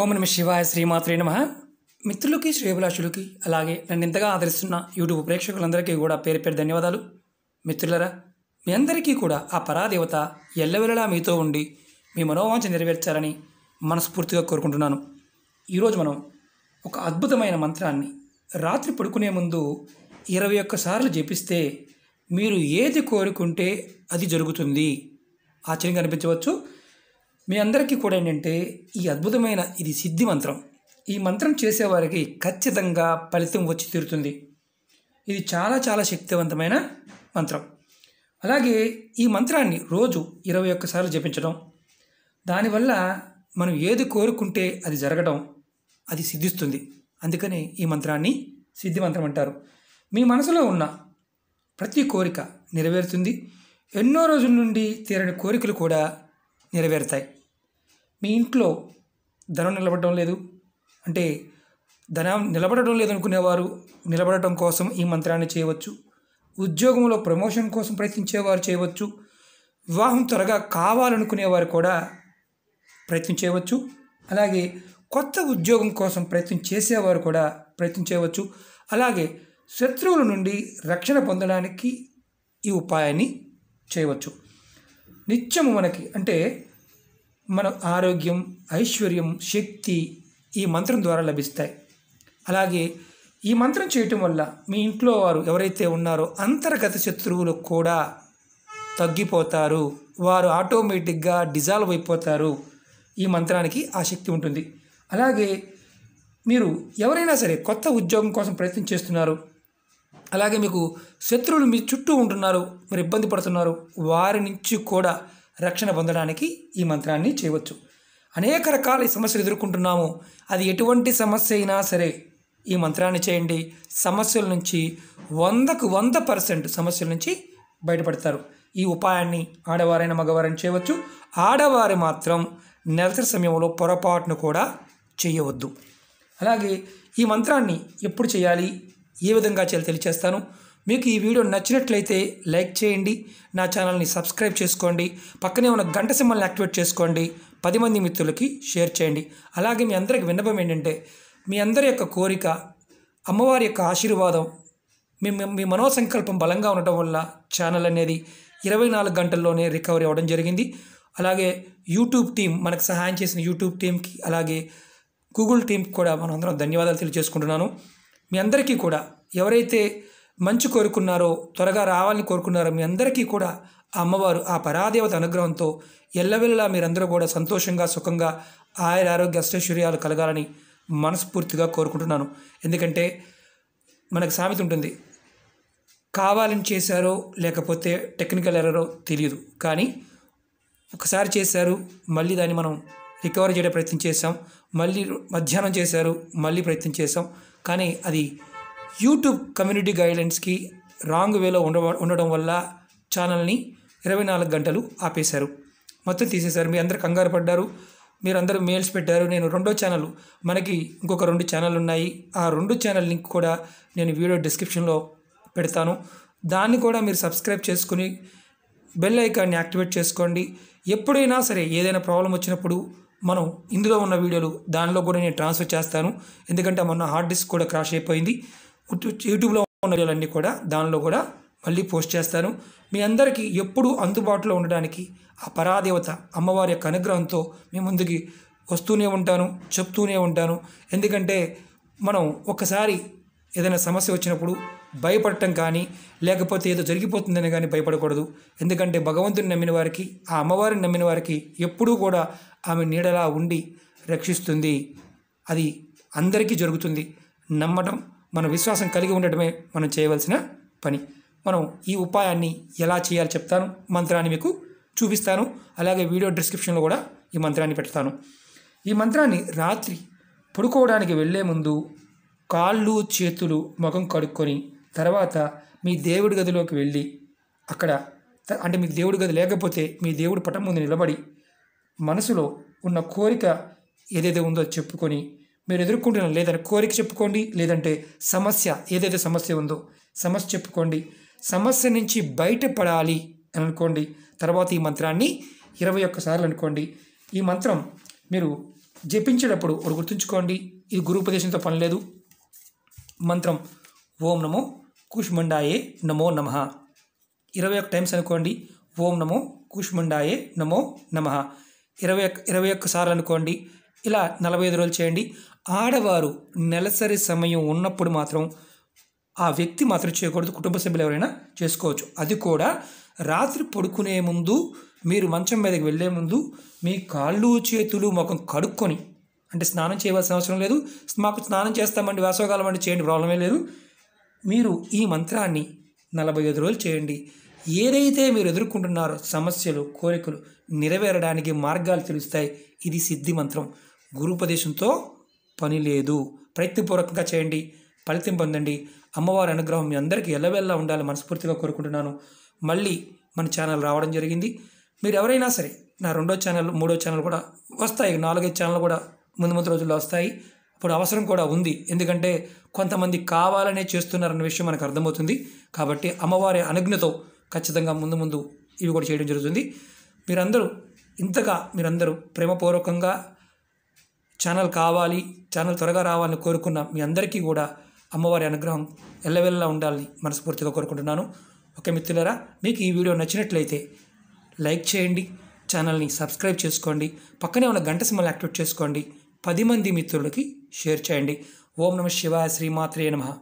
ఓం నమ శివాయ శ్రీమాత్రే నమః. మిత్రులకి శ్రేయభిలాషులకి అలాగే నన్ను ఇంతగా ఆదరిస్తున్న యూట్యూబ్ ప్రేక్షకులందరికీ కూడా పేరు పేరు ధన్యవాదాలు. మిత్రులరా, మీ అందరికీ కూడా ఆ పరాదేవత ఎల్లవెల్లలా మీతో ఉండి మీ మనోవాంఛ నెరవేర్చాలని మనస్ఫూర్తిగా కోరుకుంటున్నాను. ఈరోజు మనం ఒక అద్భుతమైన మంత్రాన్ని రాత్రి పడుకునే ముందు 21 సార్లు జపిస్తే మీరు ఏది కోరుకుంటే అది జరుగుతుంది. ఆశ్చర్యంగా అనిపించవచ్చు. మీ అందరికీ కూడా ఏంటంటే ఈ అద్భుతమైన ఇది సిద్ధి మంత్రం. ఈ మంత్రం చేసేవారికి ఖచ్చితంగా ఫలితం వచ్చి తీరుతుంది. ఇది చాలా చాలా శక్తివంతమైన మంత్రం. అలాగే ఈ మంత్రాన్ని రోజు 21 సార్లు జపించడం, దానివల్ల మనం ఏది కోరుకుంటే అది జరగడం, అది సిద్ధిస్తుంది. అందుకనే ఈ మంత్రాన్ని సిద్ధి మంత్రం అంటారు. మీ మనసులో ఉన్న ప్రతి కోరిక నెరవేరుతుంది. ఎన్నో రోజుల నుండి తీరని కోరికలు కూడా నెరవేరుతాయి. మీ ఇంట్లో ధనం నిలబడటం లేదు అంటే ధనం నిలబడటం లేదనుకునేవారు నిలబడటం కోసం ఈ మంత్రాన్ని చేయవచ్చు. ఉద్యోగంలో ప్రమోషన్ కోసం ప్రయత్నించేవారు చేయవచ్చు. వివాహం త్వరగా కావాలనుకునేవారు కూడా ప్రయత్నం చేయవచ్చు. అలాగే కొత్త ఉద్యోగం కోసం ప్రయత్నం చేసేవారు కూడా ప్రయత్నం చేయవచ్చు. అలాగే శత్రువుల నుండి రక్షణ పొందడానికి ఈ ఉపాయాన్ని చేయవచ్చు. నిత్యము మనకి అంటే మన ఆరోగ్యం, ఐశ్వర్యం, శక్తి ఈ మంత్రం ద్వారా లభిస్తాయి. అలాగే ఈ మంత్రం చేయటం వల్ల మీ ఇంట్లో వారు ఎవరైతే ఉన్నారో అంతర్గత శత్రువులు కూడా తగ్గిపోతారు. వారు ఆటోమేటిక్గా డిజాల్వ్ అయిపోతారు. ఈ మంత్రానికి ఆ శక్తి ఉంటుంది. అలాగే మీరు ఎవరైనా సరే కొత్త ఉద్యోగం కోసం ప్రయత్నం చేస్తున్నారు, అలాగే మీకు శత్రువులు మీ చుట్టూ ఉంటున్నారు, మీరు ఇబ్బంది పడుతున్నారు, వారి నుంచి కూడా రక్షణ పొందడానికి ఈ మంత్రాన్ని చేయవచ్చు. అనేక రకాల సమస్యలు ఎదుర్కొంటున్నాము. అది ఎటువంటి సమస్య అయినా సరే ఈ మంత్రాన్ని చేయండి. సమస్యల నుంచి 100కు 100% సమస్యల నుంచి బయటపడతారు. ఈ ఉపాయాన్ని ఆడవారైన మగవారైనా చేయవచ్చు. ఆడవారు మాత్రం నెలసరి సమయంలో పొరపాటును కూడా చేయవద్దు. అలాగే ఈ మంత్రాన్ని ఎప్పుడు చేయాలి, ఏ విధంగా చేయాలి తెలియచేస్తాను. మీకు ఈ వీడియో నచ్చినట్లయితే లైక్ చేయండి, నా ఛానల్ని సబ్స్క్రైబ్ చేసుకోండి, పక్కనే ఉన్న గంట సింబల్ని యాక్టివేట్ చేసుకోండి, 10 మంది మిత్రులకి షేర్ చేయండి. అలాగే మీ అందరికి విన్నపం ఏంటంటే మీ అందరి యొక్క కోరిక, అమ్మవారి యొక్క ఆశీర్వాదం, మీ మనోసంకల్పం బలంగా ఉండటం వల్ల ఛానల్ అనేది 24 గంటల్లోనే రికవరీ అవ్వడం జరిగింది. అలాగే యూట్యూబ్ టీం మనకు సహాయం చేసిన యూట్యూబ్ టీంకి, అలాగే గూగుల్ టీంకి కూడా మనం అందరం ధన్యవాదాలు తెలియజేసుకుంటున్నాను. మీ అందరికీ కూడా ఎవరైతే మంచి కోరుకున్నారో, త్వరగా రావాలని కోరుకున్నారో మీ అందరికీ కూడా ఆ అమ్మవారు ఆ పరాదేవత అనుగ్రహంతో ఎల్లవెల్లలా మీరందరూ కూడా సంతోషంగా, సుఖంగా, ఆరోగ్య అష్టైశ్వర్యాలు కలగాలని మనస్ఫూర్తిగా కోరుకుంటున్నాను. ఎందుకంటే మనకు సామెత ఉంటుంది, కావాలని చేశారో లేకపోతే టెక్నికల్ ఎర్రరో తెలియదు, కానీ ఒకసారి చేశారు, మళ్ళీ దాన్ని మనం రికవర్ చేయడం ప్రయత్నం చేసాం, మళ్ళీ మధ్యాహ్నం చేశారు, మళ్ళీ ప్రయత్నం చేసాం, కానీ అది యూట్యూబ్ కమ్యూనిటీ గైడ్లైన్స్కి రాంగ్ వేలో ఉండడం వల్ల ఛానల్ని 24 గంటలు ఆపేశారు, మొత్తం తీసేశారు. మీ అందరు కంగారు పడ్డారు, మీరందరూ మెయిల్స్ పెట్టారు. నేను రెండో ఛానల్, మనకి ఇంకొక 2 ఛానల్ ఉన్నాయి, ఆ 2 ఛానల్ లింక్ కూడా నేను వీడియో డిస్క్రిప్షన్లో పెడతాను. దాన్ని కూడా మీరు సబ్స్క్రైబ్ చేసుకుని బెల్ ఐకాన్ని యాక్టివేట్ చేసుకోండి. ఎప్పుడైనా సరే ఏదైనా ప్రాబ్లం వచ్చినప్పుడు మనం ఇందులో ఉన్న వీడియోలు దానిలో కూడా నేను ట్రాన్స్ఫర్ చేస్తాను. ఎందుకంటే మొన్న హార్డ్ డిస్క్ కూడా క్రాష్ అయిపోయింది. యూట్యూబ్లో ఉన్న వీడియోలన్నీ కూడా దానిలో కూడా మళ్ళీ పోస్ట్ చేస్తాను. మీ అందరికీ ఎప్పుడూ అందుబాటులో ఉండడానికి ఆ పరాదేవత అమ్మవారి యొక్క అనుగ్రహంతో మీ ముందుకి వస్తూనే ఉంటాను, చెప్తూనే ఉంటాను. ఎందుకంటే మనం ఒక్కసారి ఏదైనా సమస్య వచ్చినప్పుడు భయపడటం కానీ లేకపోతే ఏదో జరిగిపోతుందని కానీ భయపడకూడదు. ఎందుకంటే భగవంతుని నమ్మిన వారికి, ఆ అమ్మవారిని నమ్మిన వారికి ఎప్పుడూ కూడా ఆమె నీడలా ఉండి రక్షిస్తుంది. అది అందరికీ జరుగుతుంది. నమ్మటం, మన విశ్వాసం కలిగి ఉండటమే మనం చేయవలసిన పని. మనం ఈ ఉపాయాన్ని ఎలా చేయాలో చెప్తాను, మంత్రాన్ని మీకు చూపిస్తాను. అలాగే వీడియో డిస్క్రిప్షన్లో కూడా ఈ మంత్రాన్ని పెడతాను. ఈ మంత్రాన్ని రాత్రి పడుకోవడానికి వెళ్ళే ముందు కాళ్ళు, చేతులు, ముఖం కడుక్కొని తర్వాత మీ దేవుడి గదిలోకి వెళ్ళి అక్కడ అంటే మీకు దేవుడి గది లేకపోతే మీ దేవుడి పటం ముందు నిలబడి మనసులో ఉన్న కోరిక ఏదైతే ఉందో చెప్పుకొని, మీరు ఎదుర్కొంటున్న లేదంటే కోరిక చెప్పుకోండి, లేదంటే సమస్య ఏదైతే సమస్య ఉందో సమస్య చెప్పుకోండి. సమస్య నుంచి బయటపడాలి అని అనుకోండి. తర్వాత ఈ మంత్రాన్ని 21 సార్లు అనుకోండి. ఈ మంత్రం మీరు జపించేటప్పుడు ఒకటి గుర్తుంచుకోండి, ఇది గురుపదేశంతో పని లేదు. మంత్రం ఓం నమో కూష్మండాయే నమో నమః 21 టైమ్స్ అనుకోండి. ఓం నమో కూష్మండాయే నమో నమః 21 సార్లు అనుకోండి. ఇలా 45 రోజులు చేయండి. ఆడవారు నెలసరి సమయం ఉన్నప్పుడు మాత్రం ఆ వ్యక్తి మాత్రం చేయకూడదు, కుటుంబ సభ్యులు ఎవరైనా చేసుకోవచ్చు. అది కూడా రాత్రి పడుకునే ముందు, మీరు మంచం మీదకి వెళ్ళే ముందు మీ కాళ్ళు చేతులు ముఖం కడుక్కొని, అంటే స్నానం చేయవలసిన అవసరం లేదు. మాకు స్నానం చేస్తామండి, వేసవకాలం అండి, చేయండి, ప్రాబ్లమే లేదు. మీరు ఈ మంత్రాన్ని 45 రోజులు చేయండి. ఏదైతే మీరు ఎదుర్కొంటున్నారో సమస్యలు, కోరికలు నెరవేరడానికి మార్గాలు తెలుస్తాయి. ఇది సిద్ధి మంత్రం, గురుపదేశంతో పని లేదు. ప్రయత్నపూర్వకంగా చేయండి, ఫలితం పొందండి. అమ్మవారి అనుగ్రహం మీ అందరికీ ఎల్లవెల్లా ఉండాలి మనస్ఫూర్తిగా కోరుకుంటున్నాను. మళ్ళీ మన ఛానల్ రావడం జరిగింది. మీరు ఎవరైనా సరే నా 2వ ఛానల్, 3వ ఛానల్ కూడా వస్తాయి, 4-5 ఛానల్ కూడా ముందు రోజుల్లో వస్తాయి. ఇప్పుడు అవసరం కూడా ఉంది, ఎందుకంటే కొంతమంది కావాలనే చేస్తున్నారన్న విషయం మనకు అర్థమవుతుంది. కాబట్టి అమ్మవారి అనుజ్ఞతో ఖచ్చితంగా ముందు ఇవి కూడా చేయడం జరుగుతుంది. మీరందరూ ప్రేమపూర్వకంగా ఛానల్ కావాలి, ఛానల్ త్వరగా రావాలని కోరుకున్న మీ అందరికీ కూడా అమ్మవారి అనుగ్రహం ఎల్లవెల్లా ఉండాలని మనస్ఫూర్తిగా కోరుకుంటున్నాను. ఓకే మిత్రులారా, మీకు ఈ వీడియో నచ్చినట్లయితే లైక్ చేయండి, ఛానల్ని సబ్స్క్రైబ్ చేసుకోండి, పక్కనే ఉన్న గంట సింబల్ యాక్టివేట్ చేసుకోండి, 10 మంది మిత్రులకి షేర్ చేయండి. ఓం నమః శివాయ, శ్రీమాత్రే నమః.